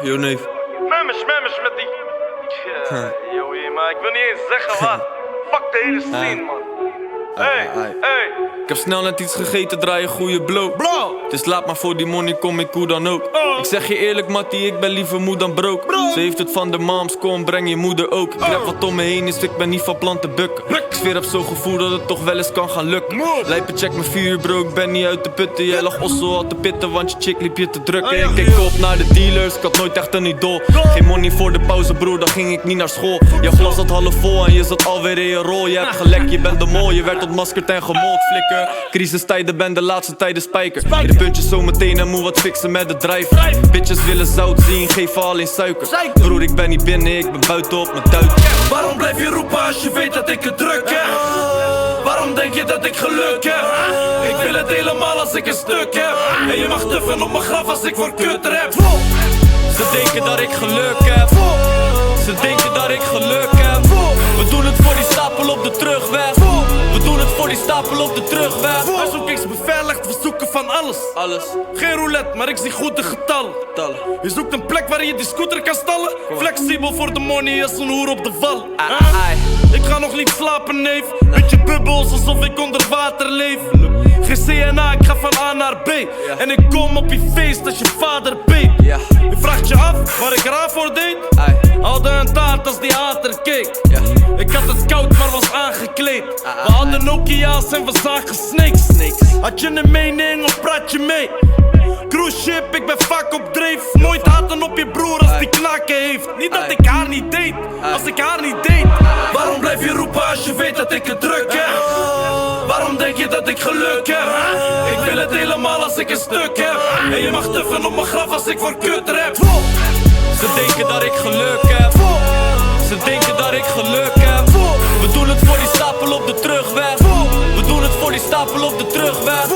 yo neef. Smemmers met die... Yo, maar ik wil niet eens zeggen wat. Fuck de hele scene, man. Hey. Ik heb snel net iets gegeten, draai een goede blow. Dus laat maar voor die money, kom ik hoe dan ook. Ik zeg je eerlijk Mattie, ik ben liever moe dan broke. Ze heeft het van de moms, kom breng je moeder ook. Ik heb wat om me heen is, ik ben niet van plan te bukken. Ik zweer heb zo'n gevoel dat het toch wel eens kan gaan lukken. Lijpen check mijn 4 bro, ik ben niet uit de putten. Jij lag ossel al te pitten, want je chick liep je te drukken. Ik keek op naar de dealers, ik had nooit echt een idool. Geen money voor de pauze broer, dan ging ik niet naar school. Jouw glas zat half vol en je zat alweer in je rol. Je hebt gelekt, je bent de mol, je werd ontmaskerd en gemold. Flikker, crisistijden ben de laatste tijden spijker. In de puntjes zometeen en moet wat fixen met de drijver. Bitches willen zout zien, geven alleen suiker. Broer ik ben niet binnen, ik ben buiten op mijn duik. Waarom blijf je roepen als je weet dat ik het druk heb? Waarom denk je dat ik geluk heb? Ik wil het helemaal als ik een stuk heb. En je mag tuffen op mijn graf als ik voor kut rap. Ze denken dat ik geluk heb. Ze denken dat ik geluk heb. We doen het voor die stapel op de terugweg. We doen het voor die stapel op de terugweg. Huiszoekings beveiligd, we zoeken van alles. Geen roulette, maar ik zie goed de getallen. Je zoekt een plek waar je die scooter kan stallen. Flexibel voor de money als een hoer op de val. Ik ga nog niet slapen neef. Beetje bubbels alsof ik onder water leef. Geen CNA, ik ga van A naar B. En ik kom op je feest als je vader beet. Je vraagt je af waar ik raar voor deed. Hadden een taart als die hater keek. Ik had het koud maar was aangekleed. We hadden Nokia's en we zagen snakes. Had je een mening of praat je mee? Cruise ship, ik ben vaak op dreef. Nooit haten op je broer als die knaken heeft. Niet dat ik haar niet deed, als ik haar niet deed. Waarom blijf je roepen als je weet dat ik het druk heb? Waarom denk je dat ik geluk heb? Ik wil het helemaal als ik een stuk heb. En je mag tuffen op mijn graf als ik voor kut rap. Ze denken dat ik geluk heb. Ze denken dat ik geluk heb. We doen het voor die stapel op de terugweg. We doen het voor die stapel op de terugweg.